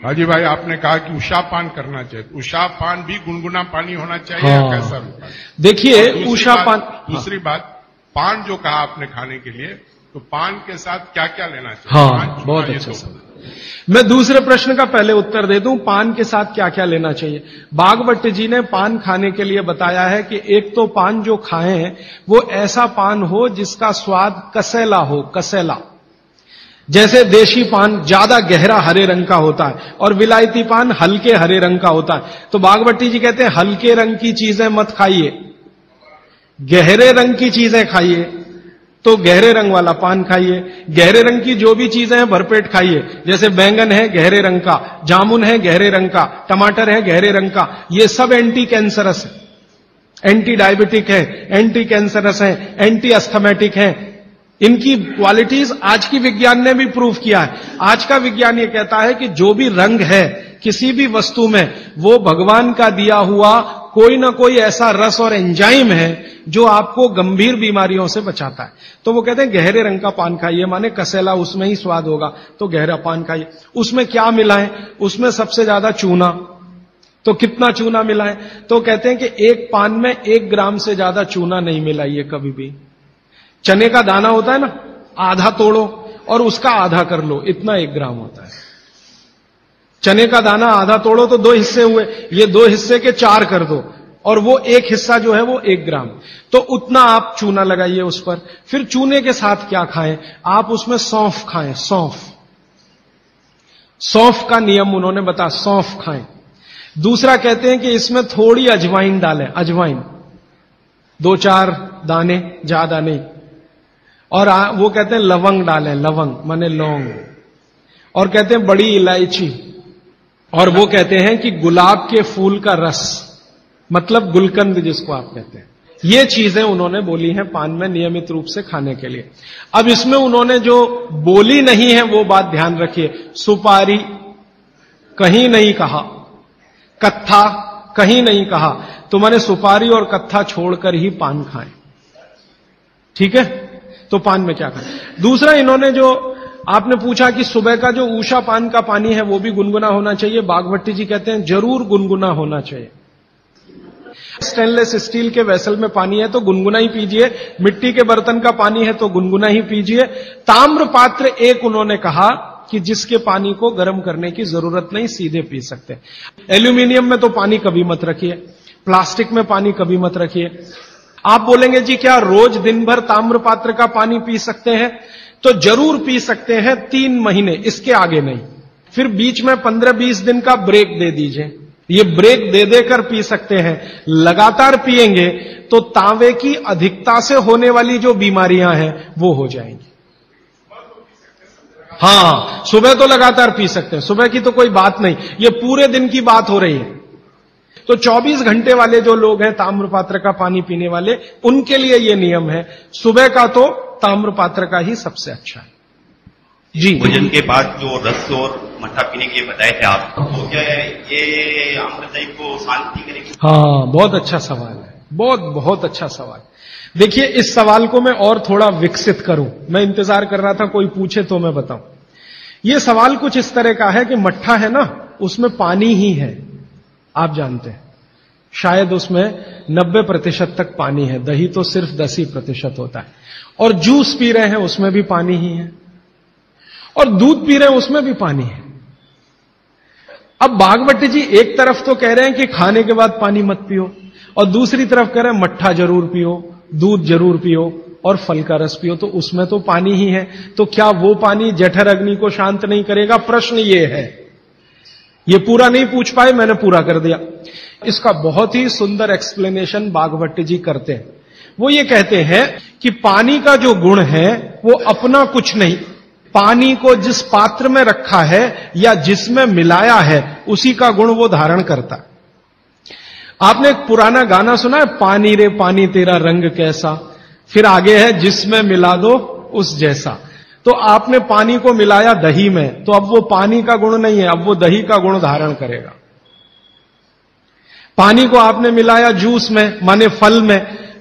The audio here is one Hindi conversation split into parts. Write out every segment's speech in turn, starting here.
हाजी भाई, आपने कहा कि उषापान करना चाहिए। उषापान भी गुनगुना पानी होना चाहिए या कैसा भी? देखिए उषापान, दूसरी बात, पान जो कहा आपने खाने के लिए, तो पान के साथ क्या क्या लेना चाहिए? हाँ, बहुत अच्छा सवाल। मैं दूसरे प्रश्न का पहले उत्तर दे दूं, पान के साथ क्या क्या लेना चाहिए। बागवट जी ने पान खाने के लिए बताया है कि एक तो पान जो खाएं वो ऐसा पान हो जिसका स्वाद कसेला हो, कसेला। जैसे देशी पान ज्यादा गहरा हरे रंग का होता है और विलायती पान हल्के हरे रंग का होता है। तो बागवती जी कहते हैं हल्के रंग की चीजें मत खाइए, गहरे रंग की चीजें खाइए। तो गहरे रंग वाला पान खाइए, गहरे रंग की जो भी चीजें हैं भरपेट खाइए। जैसे बैंगन है गहरे रंग का, जामुन है गहरे रंग का, टमाटर है गहरे रंग का। ये सब एंटी कैंसरस है, एंटी डायबिटिक है, एंटी कैंसरस है, एंटी अस्थमेटिक है। इनकी क्वालिटीज आज की विज्ञान ने भी प्रूव किया है। आज का विज्ञान ये कहता है कि जो भी रंग है किसी भी वस्तु में, वो भगवान का दिया हुआ कोई ना कोई ऐसा रस और एंजाइम है जो आपको गंभीर बीमारियों से बचाता है। तो वो कहते हैं गहरे रंग का पान खाइए, माने कसेला, उसमें ही स्वाद होगा, तो गहरा पान खाइए। उसमें क्या मिलाएं? उसमें सबसे ज्यादा चूना। तो कितना चूना मिलाएं? तो कहते हैं कि एक पान में 1 ग्राम से ज्यादा चूना नहीं मिलाइए कभी भी। चने का दाना होता है ना, आधा तोड़ो और उसका आधा कर लो, इतना 1 ग्राम होता है। चने का दाना आधा तोड़ो तो 2 हिस्से हुए, ये 2 हिस्से के 4 कर दो और वो 1 हिस्सा जो है वो 1 ग्राम। तो उतना आप चूना लगाइए उस पर। फिर चूने के साथ क्या खाएं? आप उसमें सौंफ खाएं, सौंफ। सौंफ का नियम उन्होंने बताया, सौंफ खाएं। दूसरा कहते हैं कि इसमें थोड़ी अजवाइन डालें, अजवाइन 2-4 दाने, ज्यादा नहीं। और वो कहते हैं लवंग डालें, लवंग माने लौंग। और कहते हैं बड़ी इलायची। और वो कहते हैं कि गुलाब के फूल का रस, मतलब गुलकंद जिसको आप कहते हैं। ये चीजें उन्होंने बोली हैं पान में नियमित रूप से खाने के लिए। अब इसमें उन्होंने जो बोली नहीं है वो बात ध्यान रखिए। सुपारी कहीं नहीं कहा, कत्था कहीं नहीं कहा। तो मैंने सुपारी और कत्था छोड़कर ही पान खाएं, ठीक है? तो पान में क्या खाएं? दूसरा, इन्होंने जो आपने पूछा कि सुबह का जो ऊषा पान का पानी है वो भी गुनगुना होना चाहिए। बागवती जी कहते हैं जरूर गुनगुना होना चाहिए। स्टेनलेस स्टील के वेसल में पानी है तो गुनगुना ही पीजिए, मिट्टी के बर्तन का पानी है तो गुनगुना ही पीजिए। ताम्र पात्र एक उन्होंने कहा कि जिसके पानी को गर्म करने की जरूरत नहीं, सीधे पी सकते। एल्यूमिनियम में तो पानी कभी मत रखिए, प्लास्टिक में पानी कभी मत रखिए। आप बोलेंगे जी क्या रोज दिन भर ताम्र पात्र का पानी पी सकते हैं? तो जरूर पी सकते हैं, 3 महीने, इसके आगे नहीं। फिर बीच में 15-20 दिन का ब्रेक दे दीजिए। ये ब्रेक दे देकर पी सकते हैं। लगातार पिएंगे तो तांबे की अधिकता से होने वाली जो बीमारियां हैं वो हो जाएंगी। हाँ, सुबह तो लगातार पी सकते हैं, सुबह की तो कोई बात नहीं, ये पूरे दिन की बात हो रही है। तो 24 घंटे वाले जो लोग हैं ताम्रपात्र का पानी पीने वाले, उनके लिए ये नियम है। सुबह का तो ताम्रपात्र का ही सबसे अच्छा है जी। भोजन के बाद जो रस और मट्ठा पीने के लिए बताए थे आप, तो क्या ये आम्रदायी को शांति करेगी? हाँ, बहुत अच्छा सवाल है, बहुत अच्छा सवाल। देखिए, इस सवाल को मैं और थोड़ा विकसित करूं, मैं इंतजार कर रहा था कोई पूछे तो मैं बताऊं। यह सवाल कुछ इस तरह का है कि मट्ठा है ना, उसमें पानी ही है, आप जानते हैं। शायद उसमें 90% तक पानी है, दही तो सिर्फ 10% होता है। और जूस पी रहे हैं उसमें भी पानी ही है, और दूध पी रहे हैं उसमें भी पानी है। अब बागवती जी एक तरफ तो कह रहे हैं कि खाने के बाद पानी मत पियो, और दूसरी तरफ कह रहे हैं मट्ठा जरूर पियो, दूध जरूर पियो और फल का रस पियो, तो उसमें तो पानी ही है। तो क्या वो पानी जठर अग्नि को शांत नहीं करेगा? प्रश्न ये है। ये पूरा नहीं पूछ पाए, मैंने पूरा कर दिया। इसका बहुत ही सुंदर एक्सप्लेनेशन बागवती जी करते हैं। वो ये कहते हैं कि पानी का जो गुण है वो अपना कुछ नहीं, पानी को जिस पात्र में रखा है या जिसमें मिलाया है उसी का गुण वो धारण करता है। आपने एक पुराना गाना सुना है, पानी रे पानी तेरा रंग कैसा, फिर आगे है जिसमें मिला दो उस जैसा। तो आपने पानी को मिलाया दही में, तो अब वो पानी का गुण नहीं है, अब वो दही का गुण धारण करेगा। पानी को आपने मिलाया जूस में, माने फल में,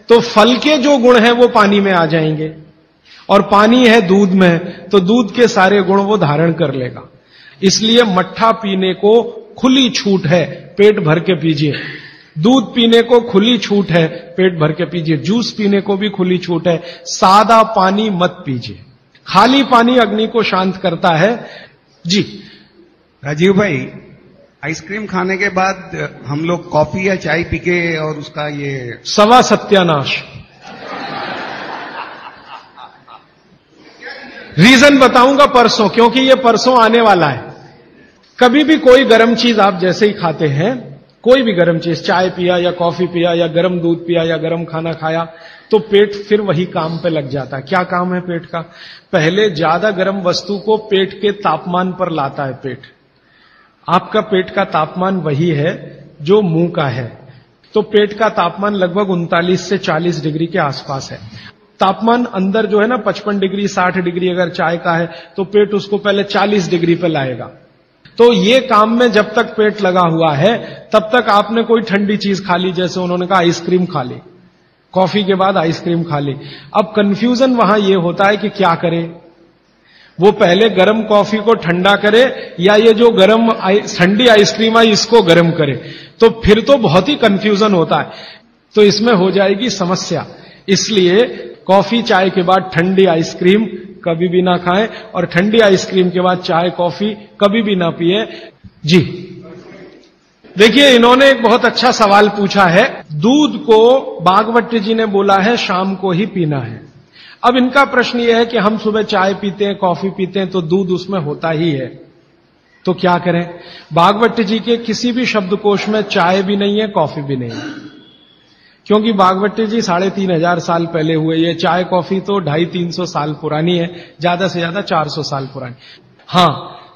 तो फल के जो गुण हैं वो पानी में आ जाएंगे। और पानी है दूध में, तो दूध के सारे गुण वो धारण कर लेगा। इसलिए मट्ठा पीने को खुली छूट है, पेट भर के पीजिए। दूध पीने को खुली छूट है, पेट भर के पीजिए। जूस पीने को भी खुली छूट है। सादा पानी मत पीजिए, खाली पानी अग्नि को शांत करता है। जी राजीव भाई, आइसक्रीम खाने के बाद हम लोग कॉफी या चाय पी के और उसका ये सवा सत्यानाश। रीजन बताऊंगा परसों, क्योंकि ये परसों आने वाला है। कभी भी कोई गर्म चीज आप जैसे ही खाते हैं, कोई भी गर्म चीज, चाय पिया या कॉफी पिया या गर्म दूध पिया या गर्म खाना खाया, तो पेट फिर वही काम पे लग जाता है। क्या काम है पेट का? पहले ज्यादा गर्म वस्तु को पेट के तापमान पर लाता है पेट। आपका पेट का तापमान वही है जो मुंह का है, तो पेट का तापमान लगभग 39 से 40 डिग्री के आसपास है। तापमान अंदर जो है ना 55 डिग्री 60 डिग्री अगर चाय का है, तो पेट उसको पहले 40 डिग्री पे लाएगा। तो ये काम में जब तक पेट लगा हुआ है, तब तक आपने कोई ठंडी चीज खा ली, जैसे उन्होंने कहा आइसक्रीम खा ली, कॉफी के बाद आइसक्रीम खा ली। अब कंफ्यूजन वहां ये होता है कि क्या करें, वो पहले गर्म कॉफी को ठंडा करे या ये जो गर्म ठंडी आइसक्रीम आई इसको गर्म करे, तो फिर तो बहुत ही कंफ्यूजन होता है। तो इसमें हो जाएगी समस्या। इसलिए कॉफी चाय के बाद ठंडी आइसक्रीम कभी भी ना खाएं, और ठंडी आइसक्रीम के बाद चाय कॉफी कभी भी ना पिए। जी देखिए, इन्होंने एक बहुत अच्छा सवाल पूछा है। दूध को भागवत जी ने बोला है शाम को ही पीना है। अब इनका प्रश्न यह है कि हम सुबह चाय पीते हैं, कॉफी पीते हैं, तो दूध उसमें होता ही है, तो क्या करें? भागवत जी के किसी भी शब्दकोश में चाय भी नहीं है, कॉफी भी नहीं है, क्योंकि भागवत जी 3500 साल पहले हुए। ये चाय कॉफी तो 250-300 साल पुरानी है, ज्यादा से ज्यादा 400 साल पुरानी। हां,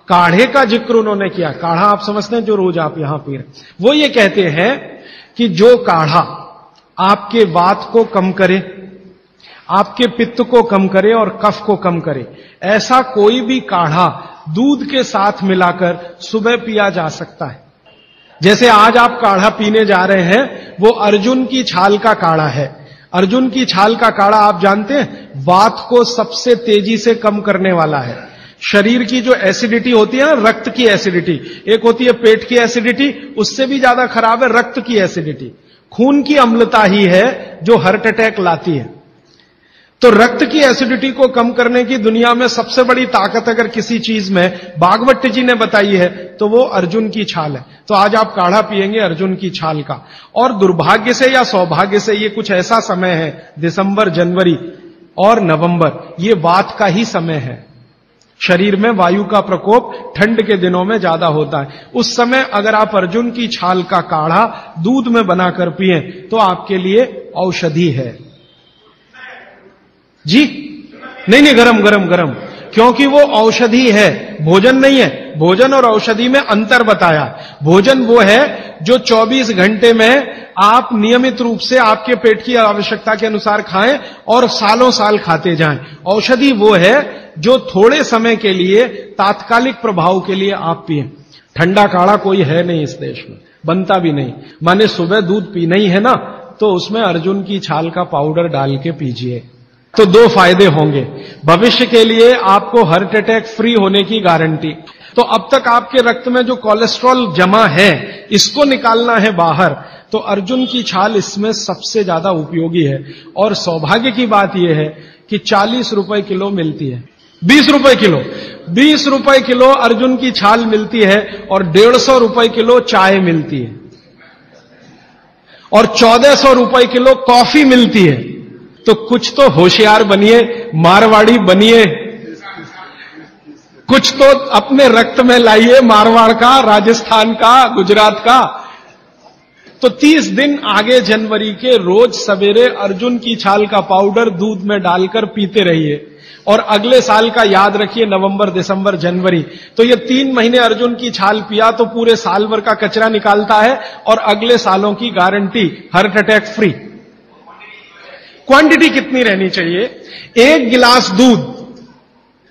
काढ़े का जिक्र उन्होंने किया। काढ़ा आप समझते हैं जो रोज आप यहां पी रहे, वो ये कहते हैं कि जो काढ़ा आपके वात को कम करे, आपके पित्त को कम करे और कफ को कम करे, ऐसा कोई भी काढ़ा दूध के साथ मिलाकर सुबह पिया जा सकता है। जैसे आज आप काढ़ा पीने जा रहे हैं, वो अर्जुन की छाल का काढ़ा है। अर्जुन की छाल का काढ़ा आप जानते हैं, वात को सबसे तेजी से कम करने वाला है। शरीर की जो एसिडिटी होती है ना, रक्त की एसिडिटी, एक होती है पेट की एसिडिटी, उससे भी ज्यादा खराब है रक्त की एसिडिटी। खून की अम्लता ही है जो हार्ट अटैक लाती है। तो रक्त की एसिडिटी को कम करने की दुनिया में सबसे बड़ी ताकत अगर किसी चीज में भागवत जी ने बताई है, तो वो अर्जुन की छाल है। तो आज आप काढ़ा पिएंगे अर्जुन की छाल का। और दुर्भाग्य से या सौभाग्य से ये कुछ ऐसा समय है, दिसंबर, जनवरी और नवंबर, ये वात का ही समय है। शरीर में वायु का प्रकोप ठंड के दिनों में ज्यादा होता है। उस समय अगर आप अर्जुन की छाल का काढ़ा दूध में बनाकर पिए, तो आपके लिए औषधि है। जी नहीं, गरम गरम गरम, क्योंकि वो औषधि है, भोजन नहीं है। भोजन और औषधि में अंतर बताया। भोजन वो है जो 24 घंटे में आप नियमित रूप से आपके पेट की आवश्यकता के अनुसार खाएं और सालों साल खाते जाएं। औषधि वो है जो थोड़े समय के लिए, तात्कालिक प्रभाव के लिए आप पिए। ठंडा काढ़ा कोई है नहीं इस देश में, बनता भी नहीं। माने सुबह दूध पीना ही है ना, तो उसमें अर्जुन की छाल का पाउडर डाल के पीजिए, तो 2 फायदे होंगे। भविष्य के लिए आपको हार्ट अटैक फ्री होने की गारंटी। तो अब तक आपके रक्त में जो कोलेस्ट्रॉल जमा है, इसको निकालना है बाहर, तो अर्जुन की छाल इसमें सबसे ज्यादा उपयोगी है। और सौभाग्य की बात यह है कि 40 रुपए किलो मिलती है, 20 रुपए किलो, 20 रुपए किलो अर्जुन की छाल मिलती है, और 150 रुपए किलो चाय मिलती है, और 1400 रुपए किलो कॉफी मिलती है। तो कुछ तो होशियार बनिए, मारवाड़ी बनिए, कुछ तो अपने रक्त में लाइए, मारवाड़ का, राजस्थान का, गुजरात का। तो 30 दिन आगे जनवरी के रोज सवेरे अर्जुन की छाल का पाउडर दूध में डालकर पीते रहिए। और अगले साल का याद रखिए, नवंबर, दिसंबर, जनवरी, तो ये 3 महीने अर्जुन की छाल पिया तो पूरे साल भर का कचरा निकालता है, और अगले सालों की guarantee heart attack free. Quantity कितनी रहनी चाहिए? 1 गिलास दूध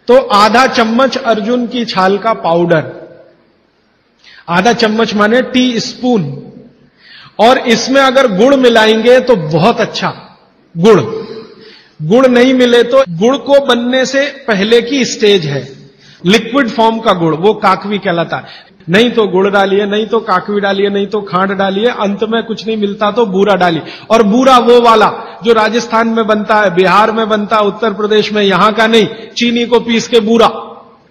तो आधा चम्मच अर्जुन की छाल का पाउडर, आधा चम्मच माने टी स्पून। और इसमें अगर गुड़ मिलाएंगे तो बहुत अच्छा। गुड़ नहीं मिले तो गुड़ को बनने से पहले की स्टेज है, लिक्विड फॉर्म का गुड़, वो काकवी कहलाता है। नहीं तो गुड़ डालिए, नहीं तो काकवी डालिए, नहीं तो खांड डालिए, अंत में कुछ नहीं मिलता तो बूरा डालिए। और बूरा वो वाला जो राजस्थान में बनता है, बिहार में बनता है, उत्तर प्रदेश में, यहां का नहीं। चीनी को पीस के बूरा,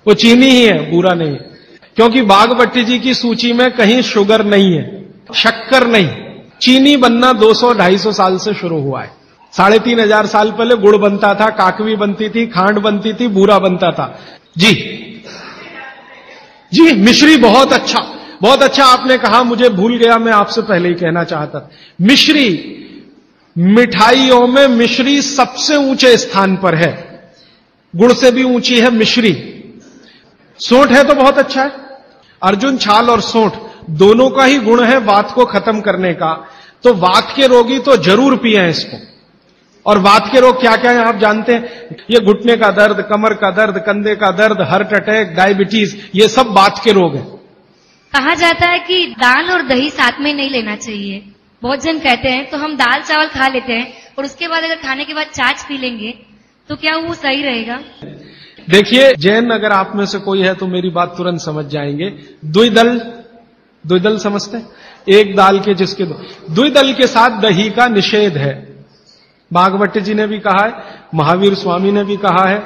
वो चीनी ही है, बूरा नहीं है। क्योंकि बागभट्टी जी की सूची में कहीं शुगर नहीं है, शक्कर नहीं। चीनी बनना 200-250 साल से शुरू हुआ है। 3500 साल पहले गुड़ बनता था, काकवी बनती थी, खांड बनती थी, बूरा बनता था। जी मिश्री बहुत अच्छा आपने कहा, मुझे भूल गया, मैं आपसे पहले ही कहना चाहता था। मिश्री, मिठाइयों में मिश्री सबसे ऊंचे स्थान पर है, गुड़ से भी ऊंची है मिश्री। सोंठ है तो बहुत अच्छा है, अर्जुन छाल और सोंठ दोनों का ही गुण है वात को खत्म करने का। तो वात के रोगी तो जरूर पिए इसको। और वात के रोग क्या क्या है आप जानते हैं? ये घुटने का दर्द, कमर का दर्द, कंधे का दर्द, हार्ट अटैक, डायबिटीज, ये सब वात के रोग हैं। कहा जाता है कि दाल और दही साथ में नहीं लेना चाहिए। बहुत जन कहते हैं तो हम दाल चावल खा लेते हैं और उसके बाद अगर खाने के बाद छाछ पी लेंगे तो क्या वो सही रहेगा? देखिए, जैन अगर आप में से कोई है तो मेरी बात तुरंत समझ जाएंगे। द्विदल समझते हैं? एक दाल के जिसके दो, द्विदल के साथ दही का निषेध है। बागभट्टी जी ने भी कहा है, महावीर स्वामी ने भी कहा है,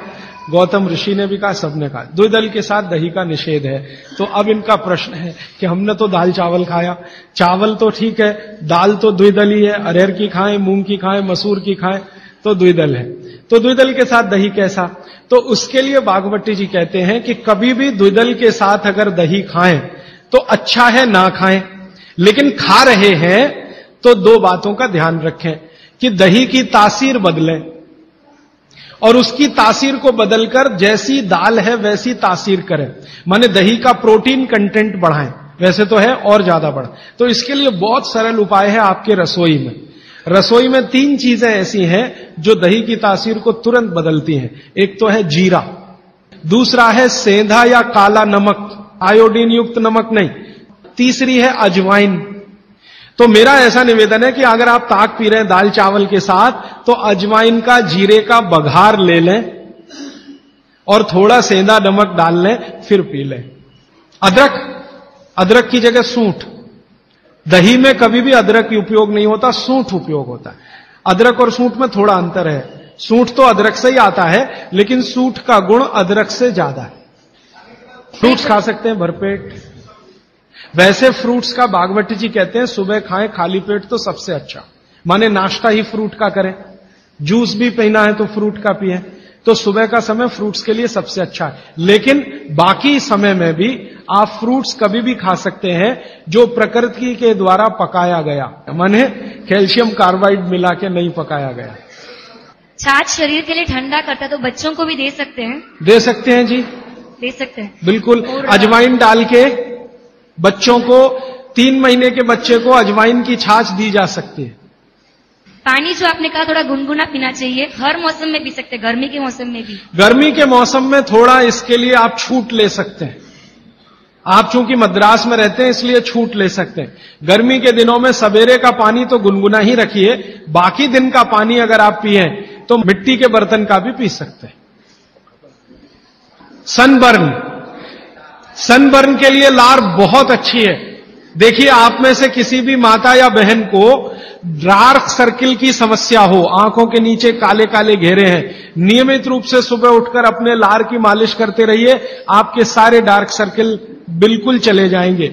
गौतम ऋषि ने भी कहा, सबने कहा द्विदल के साथ दही का निषेध है। तो अब इनका प्रश्न है कि हमने तो दाल चावल खाया, चावल तो ठीक है, दाल तो द्विदल ही है, अरहर की खाएं, मूंग की खाएं, मसूर की खाएं तो द्विदल है। तो द्विदल के साथ दही कैसा? तो उसके लिए बागभट्टी जी कहते हैं कि कभी भी द्विदल के साथ अगर दही खाएं तो अच्छा है ना खाएं, लेकिन खा रहे हैं तो दो बातों का ध्यान रखें कि दही की तासीर बदलें और उसकी तासीर को बदलकर जैसी दाल है वैसी तासीर करें। माने दही का प्रोटीन कंटेंट बढ़ाएं, वैसे तो है और ज्यादा बढ़े। तो इसके लिए बहुत सरल उपाय है आपके रसोई में। रसोई में 3 चीजें ऐसी हैं जो दही की तासीर को तुरंत बदलती हैं। एक तो है जीरा, दूसरा है सेंधा या काला नमक, आयोडीन युक्त नमक नहीं, तीसरी है अजवाइन। तो मेरा ऐसा निवेदन है कि अगर आप ताक पी रहे हैं दाल चावल के साथ तो अजवाइन का, जीरे का बघार ले लें और थोड़ा सेंधा नमक डाल लें, फिर पी लें। अदरक की जगह सूंठ। दही में कभी भी अदरक उपयोग नहीं होता, सूंठ उपयोग होता है। अदरक और सूंठ में थोड़ा अंतर है। सूंठ तो अदरक से ही आता है, लेकिन सूंठ का गुण अदरक से ज्यादा है। फ्रूट्स खा सकते हैं भरपेट। वैसे फ्रूट्स का बागभट्टी जी कहते हैं सुबह खाएं खाली पेट तो सबसे अच्छा, माने नाश्ता ही फ्रूट का करें। जूस भी पीना है तो फ्रूट का पिए, तो सुबह का समय फ्रूट्स के लिए सबसे अच्छा है। लेकिन बाकी समय में भी आप फ्रूट्स कभी भी खा सकते हैं जो प्रकृति के द्वारा पकाया गया, माने कैल्शियम कार्बाइड मिला के नहीं पकाया गया। छाछ शरीर के लिए ठंडा करता है तो बच्चों को भी दे सकते हैं? दे सकते हैं जी, दे सकते हैं बिल्कुल। अजवाइन डाल के बच्चों को, 3 महीने के बच्चे को अजवाइन की छाछ दी जा सकती है। पानी जो आपने कहा थोड़ा गुनगुना पीना चाहिए, हर मौसम में पी सकते हैं, गर्मी के मौसम में भी? गर्मी के मौसम में थोड़ा इसके लिए आप छूट ले सकते हैं। आप चूंकि मद्रास में रहते हैं इसलिए छूट ले सकते हैं। गर्मी के दिनों में सवेरे का पानी तो गुनगुना ही रखिए, बाकी दिन का पानी अगर आप पिए तो मिट्टी के बर्तन का भी पी सकते हैं। सनबर्न के लिए लार बहुत अच्छी है। देखिए, आप में से किसी भी माता या बहन को डार्क सर्किल की समस्या हो, आंखों के नीचे काले काले घेरे हैं, नियमित रूप से सुबह उठकर अपने लार की मालिश करते रहिए, आपके सारे डार्क सर्किल बिल्कुल चले जाएंगे।